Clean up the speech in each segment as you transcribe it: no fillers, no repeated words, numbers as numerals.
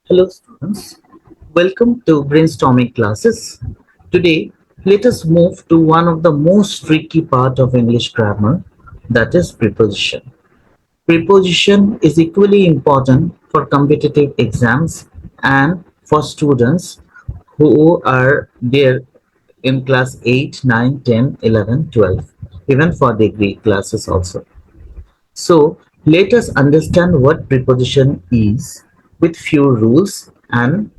Hello students, welcome to brainstorming classes. Today, let us move to one of the most tricky part of English grammar, that is preposition. Preposition is equally important for competitive exams and for students who are there in class 8, 9, 10, 11, 12, even for degree classes also. So let us understand what preposition is with few rules and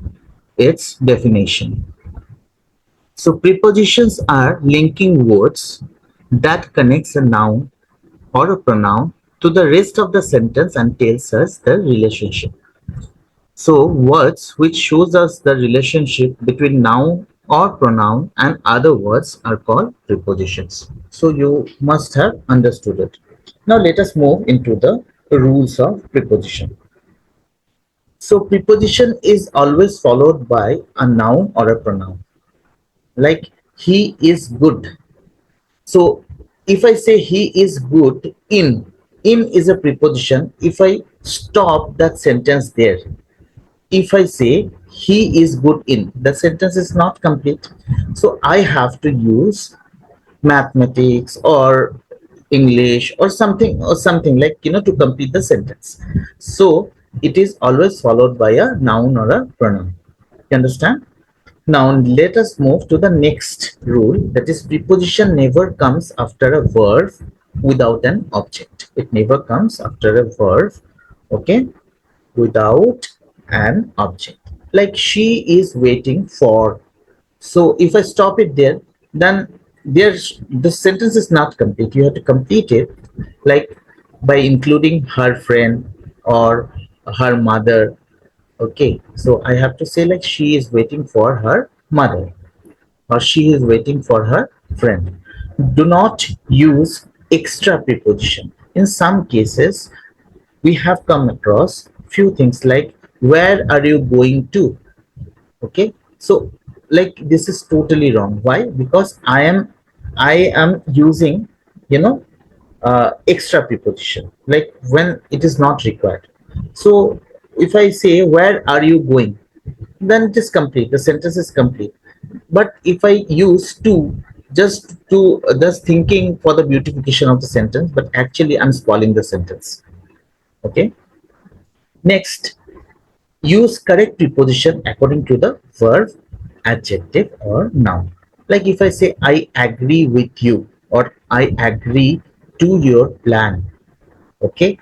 its definition. So prepositions are linking words that connects a noun or a pronoun to the rest of the sentence and tells us the relationship. So words which shows us the relationship between noun or pronoun and other words are called prepositions. So you must have understood it. Now let us move into the rules of preposition. So preposition is always followed by a noun or a pronoun. Like he is good. So if I say he is good in is a preposition. If I stop that sentence there, if I say he is good in, the sentence is not complete. So I have to use mathematics or English or something like to complete the sentence. So it is always followed by a noun or a pronoun. You understand? Now let us move to the next rule, that is preposition never comes after a verb without an object. It never comes after a verb, okay, without an object. Like she is waiting for. So if I stop it there, then there's the sentence is not complete. You have to complete it like by including her friend or her mother. Okay, so I have to say like she is waiting for her mother or she is waiting for her friend. Do not use extra preposition. In some cases, we have come across few things like where are you going to? Okay, so like this is totally wrong. Why? Because I am using you know extra preposition like when it is not required. So if I say where are you going, then it is complete, the sentence is complete. But if I use to, just thinking for the beautification of the sentence, but actually I'm spoiling the sentence. Okay, next, use correct preposition according to the verb, adjective or noun. Like if I say I agree with you or I agree to your plan, okay,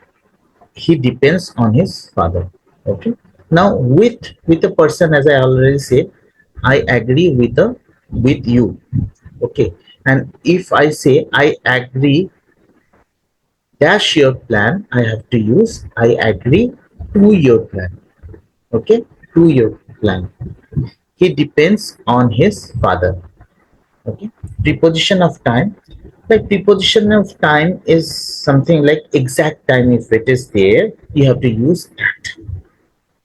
he depends on his father. Okay, now with a person, as I already said, I agree with you. Okay, and if I say I agree dash your plan, I have to use I agree to your plan. Okay, to your plan. He depends on his father. Okay, preposition of time, like preposition of time is something like exact time. If it is there, you have to use at.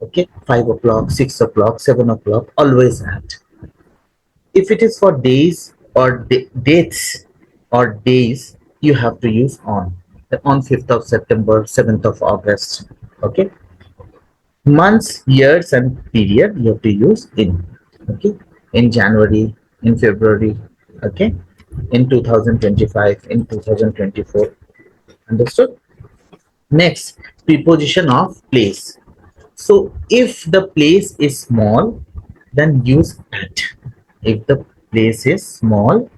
Okay, 5 o'clock, 6 o'clock, 7 o'clock, always at. If it is for days or dates or days, you have to use on 5th of September, 7th of August. Okay, months, years and period, you have to use in. Okay, in January, in February, okay, in 2025, in 2024. Understood? Next, preposition of place. So if the place is small, then use at. If the place is small,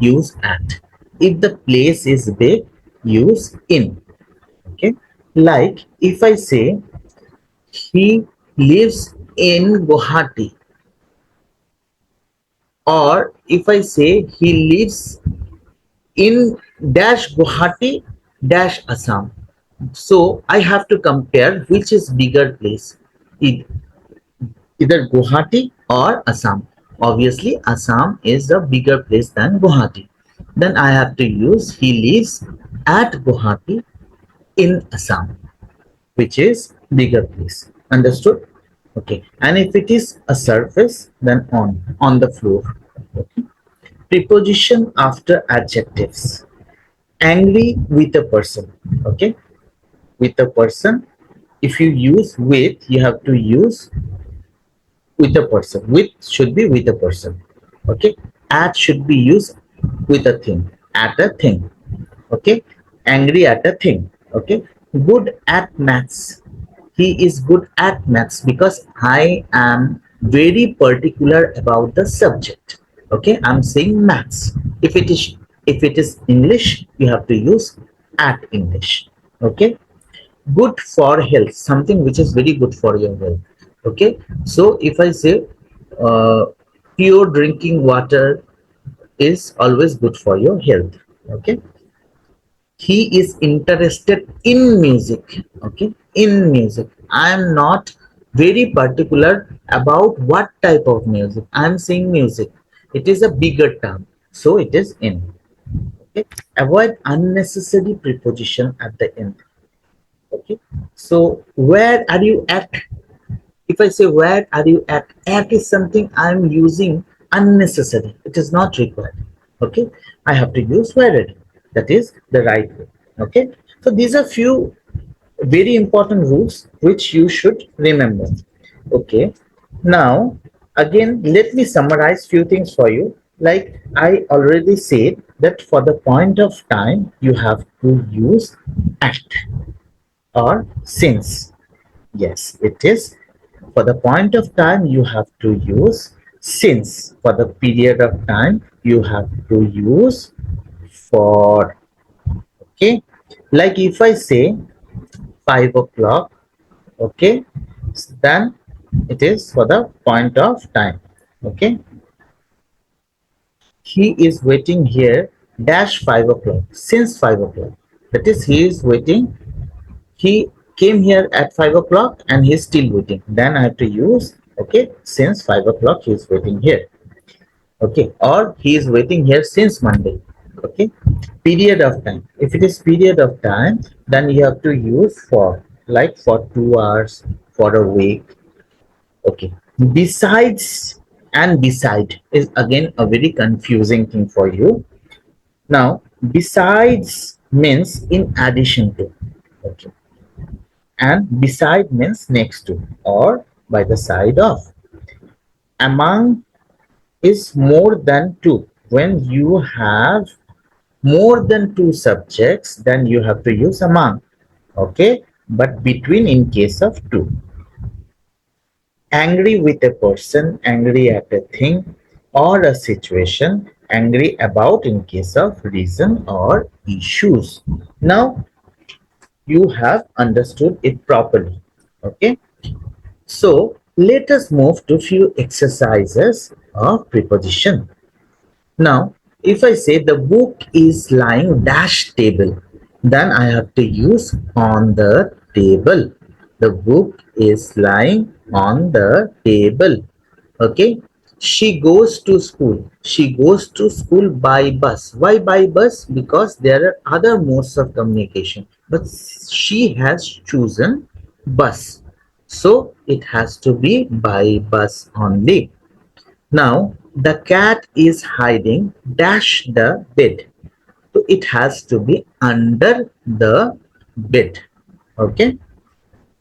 use at. If the place is big, use in. Okay, like if I say he lives in Guwahati, or if I say he lives in dash Guwahati dash Assam. So I have to compare which is bigger place, either Guwahati or Assam. Obviously, Assam is a bigger place than Guwahati. Then I have to use he lives at Guwahati in Assam, which is bigger place. Understood? Okay. And if it is a surface, then on the floor. Okay. Preposition after adjectives. Angry with a person. Okay. With a person. If you use with, you have to use with a person. With should be with a person. Okay. At should be used with a thing. At a thing. Okay. Angry at a thing. Okay. Good at maths. He is good at maths because I am very particular about the subject. Okay. I'm saying maths. If it is English, you have to use at English. Okay. Good for health, something which is very good for your health. Okay. So if I say uh, pure drinking water is always good for your health. Okay. He is interested in music. Okay. In music, I am not very particular about what type of music I am saying. Music, it is a bigger term, so it is in. Okay. Avoid unnecessary preposition at the end. Okay. So where are you at? If I say where are you at is something I'm using unnecessary. It is not required. Okay. I have to use where it. That is the right way. Okay. So these are few very important rules which you should remember. Okay. Now again, let me summarize few things for you. Like I already said that for the point of time you have to use at or since. Yes, it is. For the point of time, you have to use since. For the period of time, you have to use for. Okay. Like if I say 5 o'clock, okay, then it is for the point of time. Okay. He is waiting here, dash 5 o'clock, since 5 o'clock. That is, he is waiting. He came here at 5 o'clock and he's still waiting. Then I have to use, okay, since 5 o'clock he is waiting here. Okay, or he is waiting here since Monday. Okay, period of time. If it is period of time, then you have to use for, like for 2 hours, for a week. Okay, besides and beside is again a very confusing thing for you. Now, besides means in addition to. Okay, and beside means next to or by the side of. Among is more than two. When you have more than two subjects, then you have to use among. Okay, but between in case of two. Angry with a person, angry at a thing or a situation, angry about in case of reason or issues. Now you have understood it properly. Okay. So let us move to few exercises of preposition. Now, if I say the book is lying dash table, then I have to use on the table. The book is lying on the table. Okay. She goes to school. She goes to school by bus. Why by bus? Because there are other modes of communication. But she has chosen bus. So it has to be by bus only. Now the cat is hiding dash the bed. So it has to be under the bed. Okay.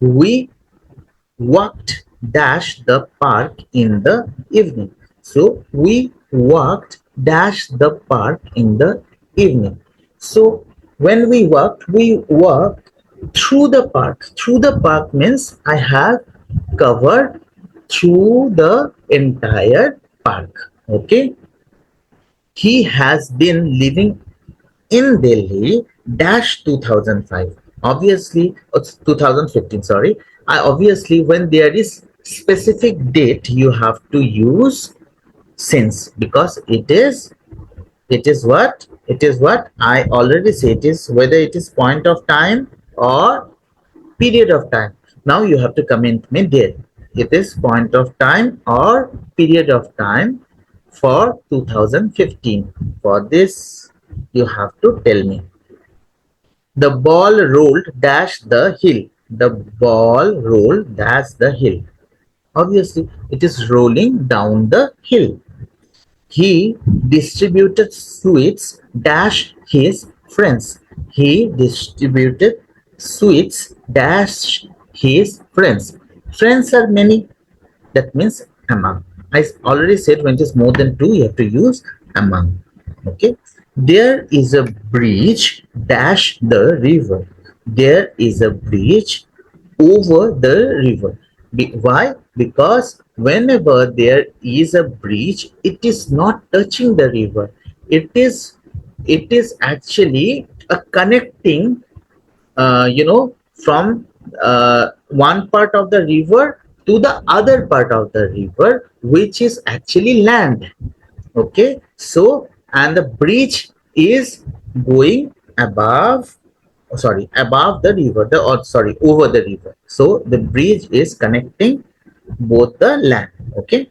We walked dash the park in the evening. So we walked dash the park in the evening. So when we walked through the park. Through the park means I have covered through the entire park. Okay. He has been living in Delhi dash 2005. Obviously, it's 2015, sorry. Obviously, when there is specific date, you have to use since because it is what I already say. It is whether it is point of time or period of time. Now you have to comment me there. It is point of time or period of time for 2015. For this, you have to tell me. The ball rolled dash the hill. The ball rolled dash the hill. Obviously, it is rolling down the hill. He distributed sweets dash his friends. He distributed sweets dash his friends. Friends are many. That means among. I already said when it is more than two, you have to use among. Okay. There is a bridge dash the river. There is a bridge over the river. Why? Because whenever there is a bridge, it is not touching the river. It is actually a connecting, from one part of the river to the other part of the river, which is actually land. Okay, so and the bridge is going above, above the river, or sorry, over the river. So the bridge is connecting both the land. Okay,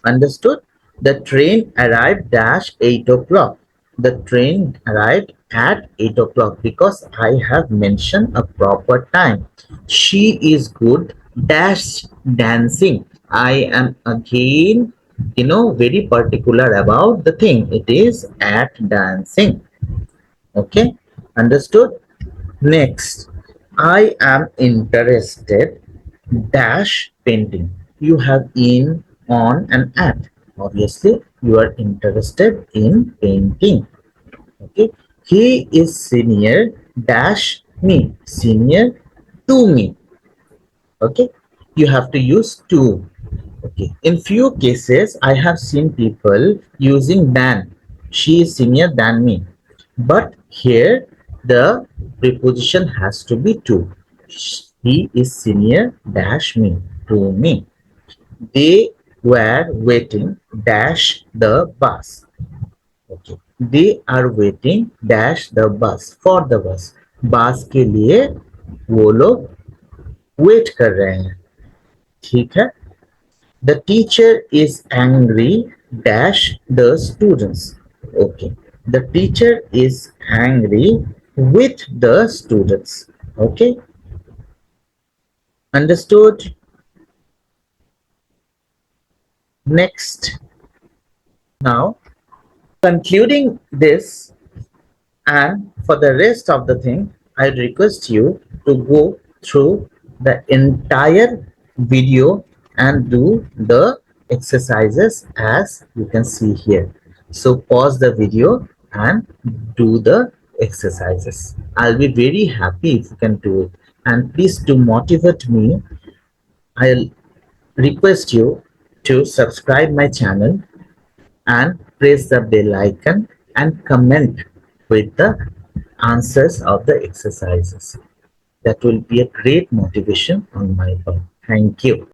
understood. The train arrived dash 8 o'clock. The train arrived at 8 o'clock because I have mentioned a proper time. She is good dash dancing. I am again, very particular about the thing. It is at dancing. Okay, understood. Next, I am interested dash painting. You have in, on, and at. Obviously, you are interested in painting. Okay. He is senior dash me. Senior to me. Okay. You have to use to. Okay. In few cases, I have seen people using than. She is senior than me. But here, the preposition has to be to. He is senior dash me to me. They were waiting dash the bus. Okay. They are waiting dash the bus for the bus. बस के लिए वो लोग wait कर रहे हैं. ठीक है. The teacher is angry dash the students. Okay. The teacher is angry with the students. Okay. Understood. Next. Now, concluding this, and for the rest of the thing, I request you to go through the entire video and do the exercises as you can see here. So pause the video and do the exercises. I'll be very happy if you can do it. And please to motivate me, I'll request you to subscribe my channel and press the bell icon and comment with the answers of the exercises. That will be a great motivation on my part. Thank you.